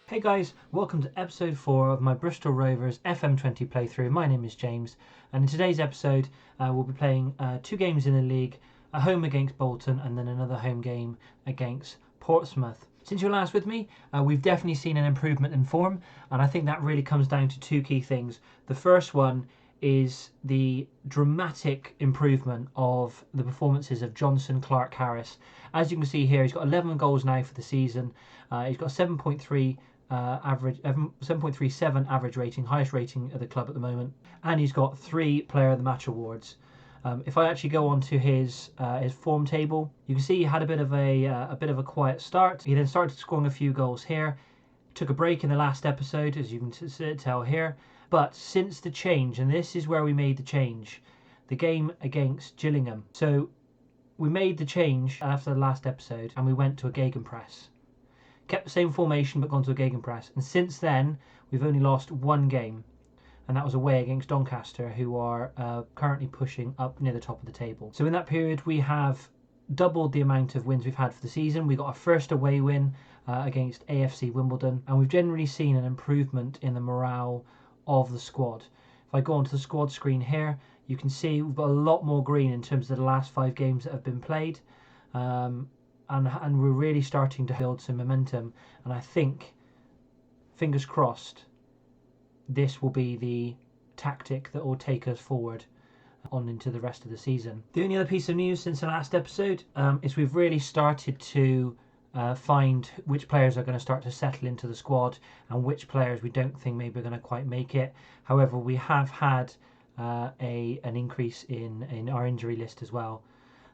Hey guys, welcome to episode 4 of my Bristol Rovers FM20 playthrough. My name is James, and in today's episode we'll be playing 2 games in the league, a home against Bolton and then another home game against Portsmouth. Since you're last with me, we've definitely seen an improvement in form, and I think that really comes down to 2 key things. The first one is the dramatic improvement of the performances of Johnson Clarke-Harris. As you can see here, he's got 11 goals now for the season. He's got 7.37 average rating, highest rating of the club at the moment, and he's got 3 Player of the Match awards. If I actually go on to his form table, you can see he had a bit of a quiet start. He then started scoring a few goals here. Took a break in the last episode, as you can tell here. But since the change, and this is where we made the change, the game against Gillingham. So we made the change after the last episode, and we went to a gegenpress. Kept the same formation, but gone to a gegenpress. And since then, we've only lost 1 game, and that was away against Doncaster, who are currently pushing up near the top of the table. So in that period, we have doubled the amount of wins we've had for the season. We got our first away win against AFC Wimbledon, and we've generally seen an improvement in the morale of the squad. If I go onto the squad screen here, you can see we've got a lot more green in terms of the last 5 games that have been played, and we're really starting to build some momentum. And I think, fingers crossed, this will be the tactic that will take us forward on into the rest of the season. The only other piece of news since the last episode is we've really started to find which players are going to start to settle into the squad and which players we don't think maybe are going to quite make it. However, we have had an increase in our injury list as well.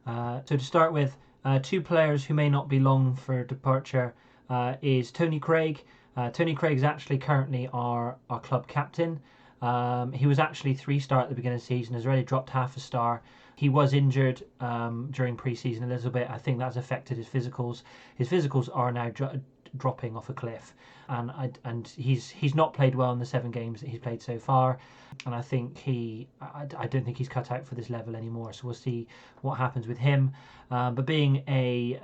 So to start with, 2 players who may not be long for departure is Tony Craig. Tony Craig is actually currently our club captain. He was actually 3-star at the beginning of the season, has already dropped half a star. He was injured during pre-season a little bit. I think that's affected his physicals. His physicals are now dropping off a cliff, and he's not played well in the 7 games that he's played so far. And I think I don't think he's cut out for this level anymore. So we'll see what happens with him. But being a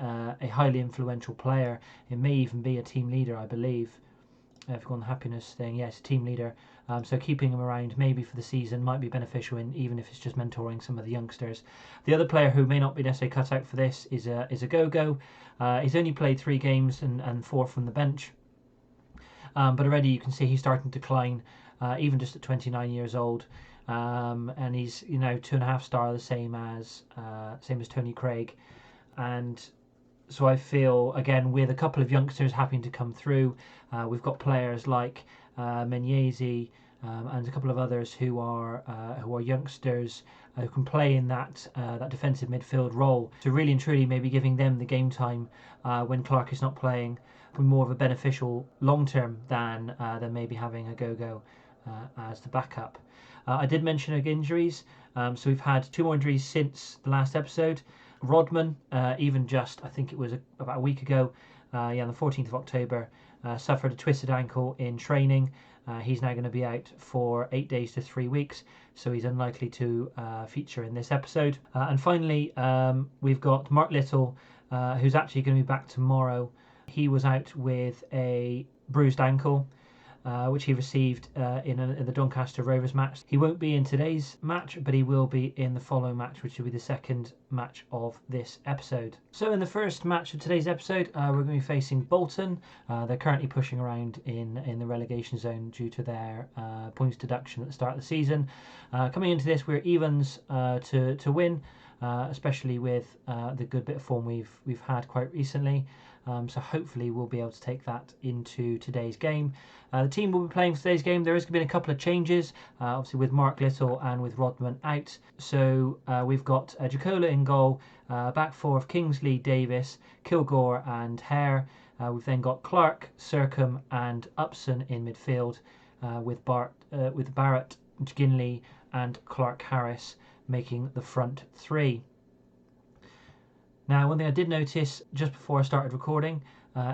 highly influential player, it may even be a team leader, I believe. If you go on the happiness thing, yes, team leader. So keeping him around maybe for the season might be beneficial, even if it's just mentoring some of the youngsters. The other player who may not be necessarily cut out for this is a Go-Go. He's only played 3 games and 4 from the bench. But already you can see he's starting to decline, even just at 29 years old. And he's 2.5 star, the same as Tony Craig. And so I feel, again, with a couple of youngsters having to come through, we've got players like Menyezi and a couple of others who are youngsters who can play in that defensive midfield role. So really and truly, maybe giving them the game time when Clarke is not playing, more of a beneficial long term than maybe having a Go-Go as the backup. I did mention injuries, so we've had 2 more injuries since the last episode. Rodman, even just, I think it was about a week ago, on the 14th of October, suffered a twisted ankle in training. He's now going to be out for 8 days to 3 weeks, so he's unlikely to feature in this episode. And finally, we've got Mark Little, who's actually going to be back tomorrow. He was out with a bruised ankle, which he received in the Doncaster Rovers match. He won't be in today's match, but he will be in the following match, which will be the second match of this episode. So in the first match of today's episode, we're going to be facing Bolton. They're currently pushing around in the relegation zone due to their points deduction at the start of the season. Coming into this, we're evens to win, especially with the good bit of form we've had quite recently. So hopefully we'll be able to take that into today's game. The team will be playing for today's game. There is going to be a couple of changes, obviously with Mark Little and with Rodman out. So we've got Jacola in goal, back 4 of Kingsley, Davis, Kilgore and Hare. We've then got Clarke, Sercombe and Upson in midfield, with Barrett, Ginley and Clarke-Harris making the front 3. Now, one thing I did notice just before I started recording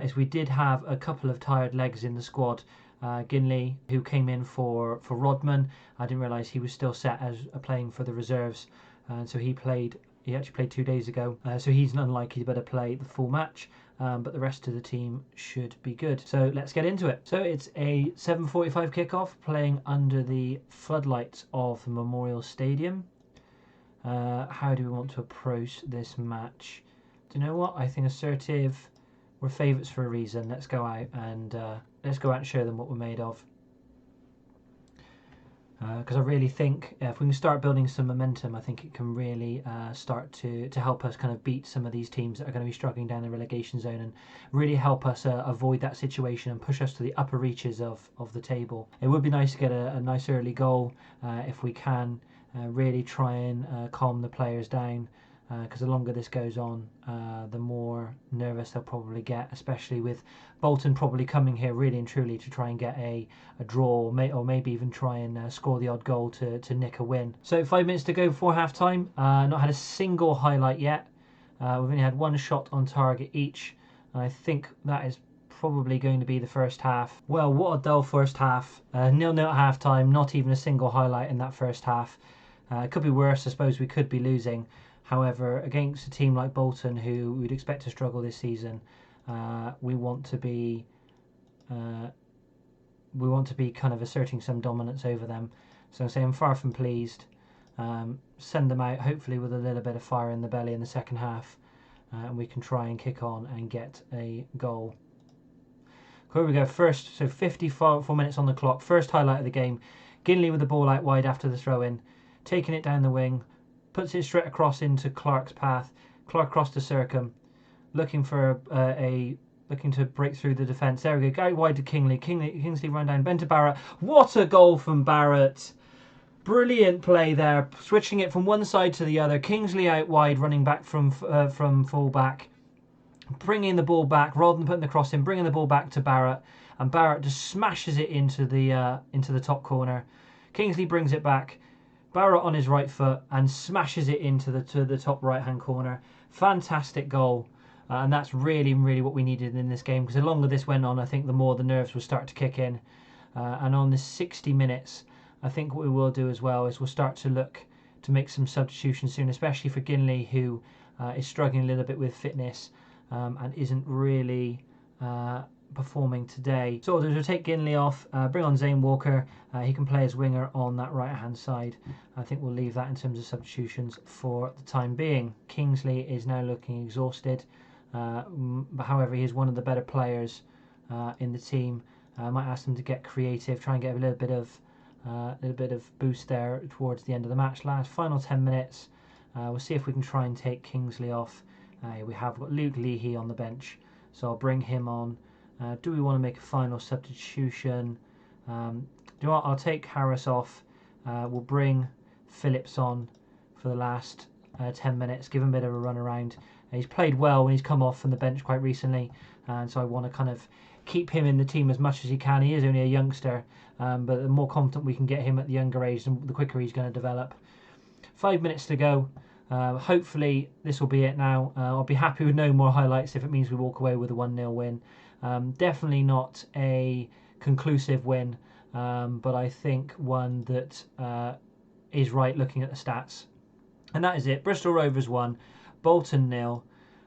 is we did have a couple of tired legs in the squad. Ginley, who came in for Rodman, I didn't realise he was still set as playing for the reserves, and so he played He actually played 2 days ago, so he's unlikely to better play the full match. But the rest of the team should be good. So let's get into it. So it's a 7:45 kickoff, playing under the floodlights of Memorial Stadium. How do we want to approach this match? Do you know what? I think assertive. We're favourites for a reason. Let's go out and show them what we're made of. Because I really think if we can start building some momentum, I think it can really start to help us kind of beat some of these teams that are going to be struggling down the relegation zone, and really help us avoid that situation and push us to the upper reaches of the table. It would be nice to get a nice early goal if we can really try and calm the players down. Because the longer this goes on, the more nervous they'll probably get, especially with Bolton probably coming here really and truly to try and get a draw, or maybe even try and score the odd goal to nick a win. So 5 minutes to go before half time. Not had a single highlight yet. We've only had one shot on target each, and I think that is probably going to be the first half. Well, what a dull first half. 0-0 at half time, not even a single highlight in that first half. It could be worse. I suppose we could be losing. However, against a team like Bolton, who we'd expect to struggle this season, we want to be kind of asserting some dominance over them. So I'm saying I'm far from pleased. Send them out, hopefully with a little bit of fire in the belly in the second half, and we can try and kick on and get a goal. Here we go. First, so 54 minutes on the clock. First highlight of the game. Ginley with the ball out wide after the throw-in, taking it down the wing. Puts it straight across into Clark's path. Clark across to Circum, looking for looking to break through the defence. There we go. Go wide to Kingsley. Kingsley run down. Ben to Barrett. What a goal from Barrett! Brilliant play there. Switching it from one side to the other. Kingsley out wide, running back from full back, bringing the ball back rather than putting the cross in. Bringing the ball back to Barrett, and Barrett just smashes it into the top corner. Kingsley brings it back. Barrett on his right foot and smashes it into the top right hand corner. Fantastic goal, and that's really what we needed in this game, because the longer this went on, I think the more the nerves will start to kick in. And on the 60 minutes, I think what we will do as well is we'll start to look to make some substitutions soon, especially for Ginley, who is struggling a little bit with fitness and isn't really performing today. So we'll take Ginley off, bring on Zane Walker. He can play as winger on that right hand side. I think we'll leave that in terms of substitutions for the time being. Kingsley is now looking exhausted, but however, he is one of the better players in the team. I might ask them to get creative, try and get a little bit of boost there towards the end of the match. Final 10 minutes. We'll see if we can try and take Kingsley off. We have got Luke Leahy on the bench, so I'll bring him on. Do we want to make a final substitution? Do you know what? I'll take Harris off. We'll bring Phillips on for the last 10 minutes, give him a bit of a run around. He's played well when he's come off from the bench quite recently, and so I want to kind of keep him in the team as much as he can. He is only a youngster, but the more confident we can get him at the younger age, the quicker he's going to develop. 5 minutes to go. Hopefully this will be it now. I'll be happy with no more highlights if it means we walk away with a 1-0 win. Definitely not a conclusive win, but I think one that is right looking at the stats. And that is it. Bristol Rovers 1, Bolton 0.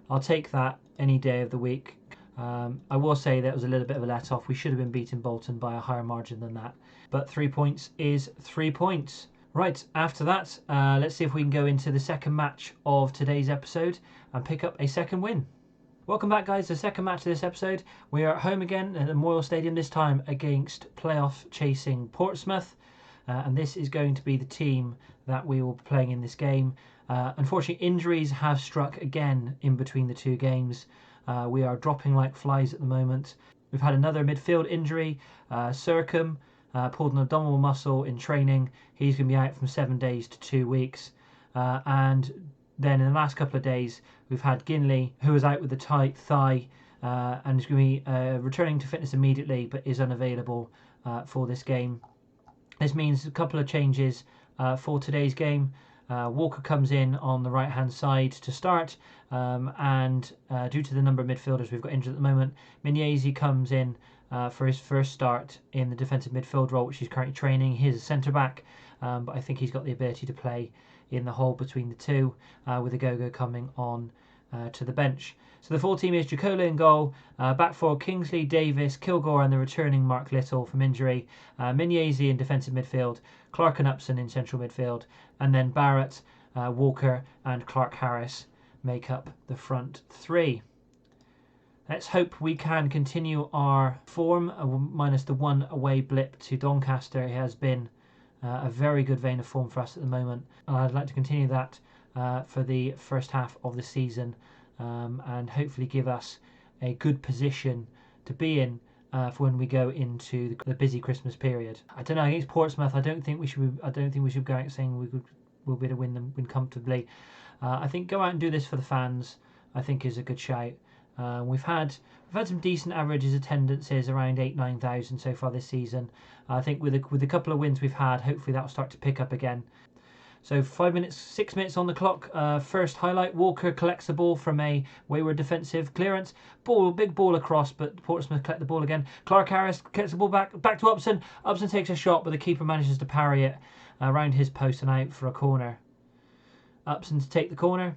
I'll take that any day of the week. I will say that was a little bit of a let-off. We should have been beating Bolton by a higher margin than that. But 3 points is 3 points. Right, after that, let's see if we can go into the second match of today's episode and pick up a second win. Welcome back, guys. The second match of this episode. We are at home again at the Memorial Stadium, this time against playoff chasing Portsmouth. And this is going to be the team that we will be playing in this game. Unfortunately, injuries have struck again in between the two games. We are dropping like flies at the moment. We've had another midfield injury. Circum pulled an abdominal muscle in training. He's going to be out from 7 days to 2 weeks. And then in the last couple of days, we've had Ginley, who was out with a tight thigh and is going to be returning to fitness immediately, but is unavailable for this game. This means a couple of changes for today's game. Walker comes in on the right-hand side to start, and due to the number of midfielders we've got injured at the moment, Mignesi comes in for his first start in the defensive midfield role, which he's currently training. He's a centre-back, but I think he's got the ability to play in the hole between the two, with Agogo coming on to the bench. So the full team is Jacola in goal, back four Kingsley, Davis, Kilgore and the returning Mark Little from injury, Minyezi in defensive midfield, Clarke and Upson in central midfield, and then Barrett, Walker and Clarke-Harris make up the front three. Let's hope we can continue our form, minus the one away blip to Doncaster. It has been a very good vein of form for us at the moment. I'd like to continue that for the first half of the season, and hopefully give us a good position to be in for when we go into the busy Christmas period. I don't know, against Portsmouth, I don't think we should go out saying we'll be able to win comfortably. I think go out and do this for the fans, I think, is a good shout. We've had some decent averages attendances, around 8,000-9,000 so far this season. I think with a couple of wins we've had, hopefully that'll start to pick up again. So 6 minutes on the clock. First highlight: Walker collects the ball from a wayward defensive clearance. Big ball across, but Portsmouth collect the ball again. Clarke-Harris gets the ball back to Upson. Upson takes a shot, but the keeper manages to parry it around his post and out for a corner. Upson to take the corner.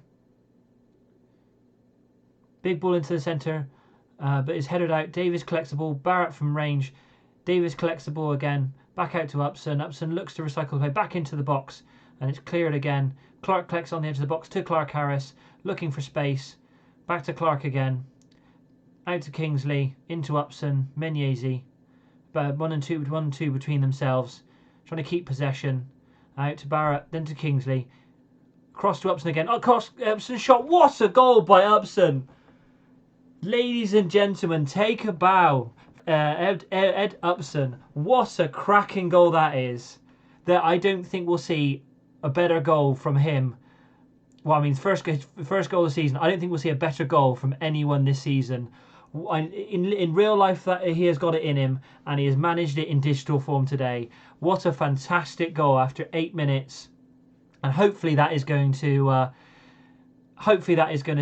Big ball into the centre, but is headed out. Davis collects the ball. Barrett from range. Davis collects the ball again. Back out to Upson. Upson looks to recycle the play back into the box, and it's cleared again. Clarke collects on the edge of the box to Clarke-Harris, looking for space. Back to Clarke again. Out to Kingsley. Into Upson. Minyezi. But 1 and 2 between themselves. Trying to keep possession. Out to Barrett. Then to Kingsley. Cross to Upson again. Across Upson shot. What a goal by Upson! Ladies and gentlemen, take a bow. Ed Upson, what a cracking goal that is. That I don't think we'll see a better goal from him. Well, I mean, first goal of the season. I don't think we'll see a better goal from anyone this season. In real life, that he has got it in him, and he has managed it in digital form today. What a fantastic goal after 8 minutes, and hopefully that is going to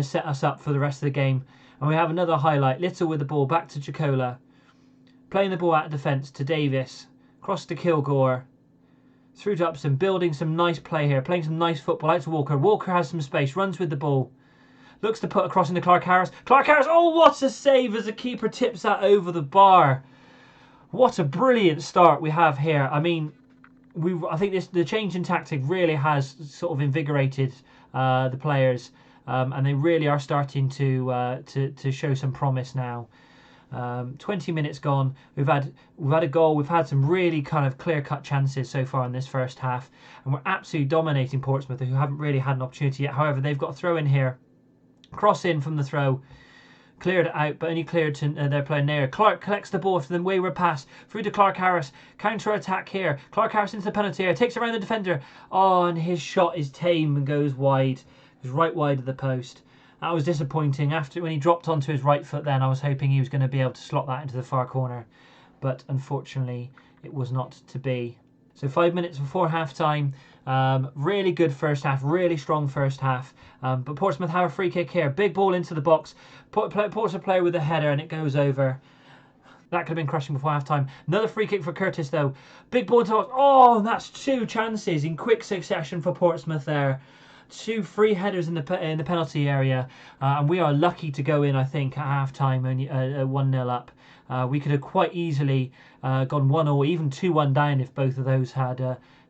set us up for the rest of the game. And we have another highlight. Little with the ball back to Jacola. Playing the ball out of defence to Davis. Cross to Kilgore. Through to Upson. Building some nice play here. Playing some nice football out to Walker. Walker has some space. Runs with the ball. Looks to put across into Clarke-Harris. Clarke-Harris. Oh, what a save as the keeper tips that over the bar. What a brilliant start we have here. I mean, I think the change in tactic really has sort of invigorated the players. And they really are starting to show some promise now. 20 minutes gone. We've had a goal. We've had some really kind of clear-cut chances so far in this first half, and we're absolutely dominating Portsmouth, who haven't really had an opportunity yet. However, they've got a throw in here. Cross in from the throw. Cleared it out, but only cleared to their player Nair. Clarke collects the ball for the wayward pass through to Clarke-Harris. Counter-attack here. Clarke-Harris into the penalty area. Takes around the defender. Oh, and his shot is tame and goes wide. Right wide of the post. That was disappointing. After when he dropped onto his right foot, then I was hoping he was going to be able to slot that into the far corner, but unfortunately it was not to be. So 5 minutes before half time. Really good first half, really strong first half, but Portsmouth have a free kick here. Big ball into the box. Portsmouth player with a header, and it goes over. That could have been crushing before half time. Another free kick for Curtis though. Big ball into the box. Oh, and that's 2 chances in quick succession for Portsmouth there. 2 free headers in the penalty area, and we are lucky to go in, I think, at half time only 1-0 up. We could have quite easily gone 1 or even 2-1 down if both of those had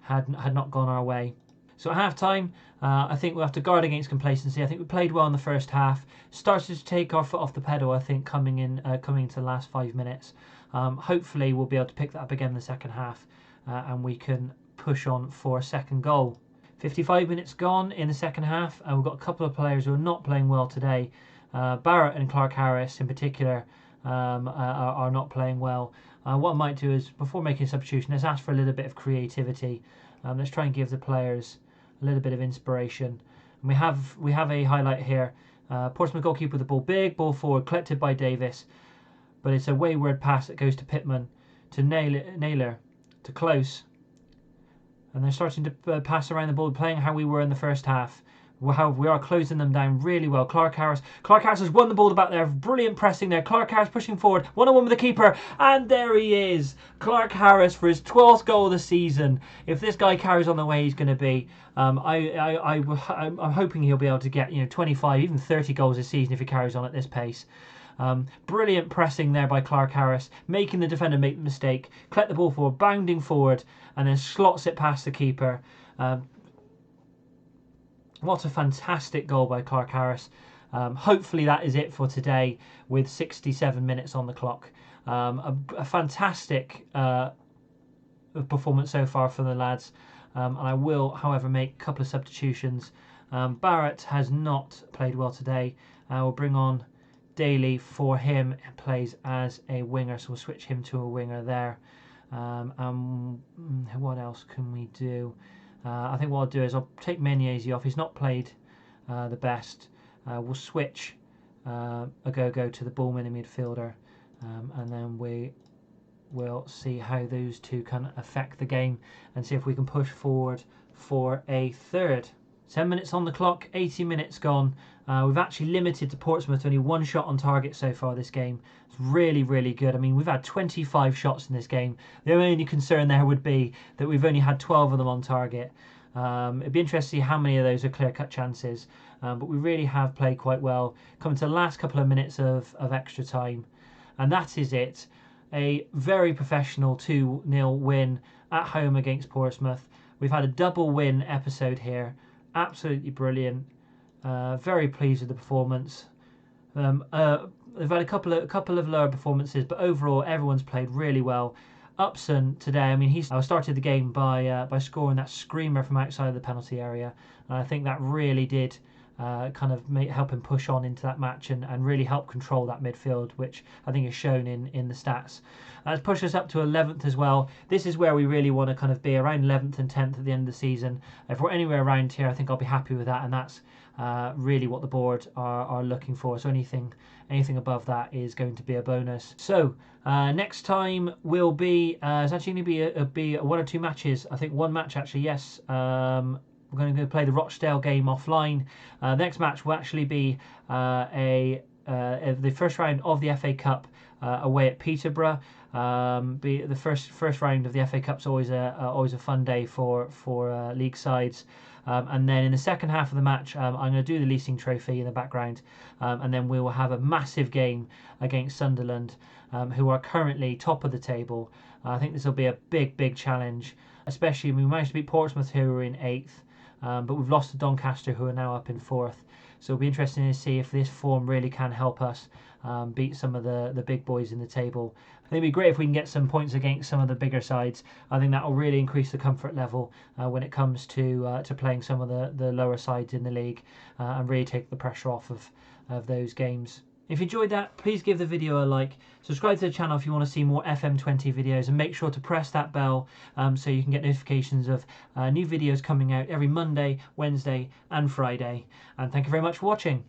not gone our way. So at half time, I think we'll have to guard against complacency. I think we played well in the first half, started to take our foot off the pedal, I think, coming into the last 5 minutes. Hopefully we'll be able to pick that up again in the second half, and we can push on for a second goal. 55 minutes gone in the second half, and we've got a couple of players who are not playing well today. Barrett and Clarke-Harris in particular are not playing well. What I might do is, before making a substitution, let's ask for a little bit of creativity. Let's try and give the players a little bit of inspiration. And we have a highlight here. Portsmouth goalkeeper with the ball, big ball forward, collected by Davis, but it's a wayward pass that goes to Pittman, to Naylor, to Close. And they're starting to pass around the ball, playing how we were in the first half. However, we are closing them down really well. Clarke-Harris has won the ball back there. Brilliant pressing there. Clarke-Harris pushing forward. 1-on-1 with the keeper. And there he is. Clarke-Harris for his 12th goal of the season. If this guy carries on the way he's going to be, I'm hoping he'll be able to get 25, even 30 goals this season if he carries on at this pace. Brilliant pressing there by Clarke-Harris, making the defender make the mistake, collect the ball forward, bounding forward, and then slots it past the keeper. What a fantastic goal by Clarke-Harris. Hopefully that is it for today with 67 minutes on the clock. A fantastic performance so far from the lads. And I will, however, make a couple of substitutions. Barrett has not played well today. We'll bring on Daly for him. It plays as a winger, so we'll switch him to a winger there. What else can we do? I think what I'll do is I'll take Menzies off. He's not played the best. We'll switch Agogo to the ball-winning midfielder, and then we will see how those two can affect the game and see if we can push forward for a third. 10 minutes on the clock, 80 minutes gone. We've actually limited to Portsmouth to only 1 shot on target so far this game. It's really, really good. I mean, we've had 25 shots in this game. The only concern there would be that we've only had 12 of them on target. It'd be interesting to see how many of those are clear-cut chances. But we really have played quite well. Coming to the last couple of minutes of extra time. And that is it. A very professional 2-0 win at home against Portsmouth. We've had a double win episode here. Absolutely brilliant. Very pleased with the performance. They've had a couple of lower performances, but overall everyone's played really well. Upson today, I mean, he started the game by scoring that screamer from outside of the penalty area, and I think that really did kind of help him push on into that match and really help control that midfield, which I think is shown in the stats. It's pushed us up to 11th as well. This is where we really want to kind of be, around 11th and 10th at the end of the season. If we're anywhere around here, I think I'll be happy with that, and that's really what the board are looking for. So anything above that is going to be a bonus. So next time will be it's actually going to be 1 or 2 matches. I think 1 match actually. Yes. We're going to go play the Rochdale game offline. The next match will actually be the first round of the FA Cup away at Peterborough. Be the first round of the FA Cup's always a fun day for league sides. And then in the second half of the match, I'm going to do the Leasing Trophy in the background, and then we will have a massive game against Sunderland, who are currently top of the table. I think this will be a big challenge, especially we managed to beat Portsmouth, who are in 8th. But we've lost to Doncaster, who are now up in 4th. So it'll be interesting to see if this form really can help us beat some of the big boys in the table. I think it'd be great if we can get some points against some of the bigger sides. I think that will really increase the comfort level when it comes to playing some of the lower sides in the league and really take the pressure off of those games. If you enjoyed that, please give the video a like. Subscribe to the channel if you want to see more FM20 videos, and make sure to press that bell so you can get notifications of new videos coming out every Monday, Wednesday and Friday. And thank you very much for watching.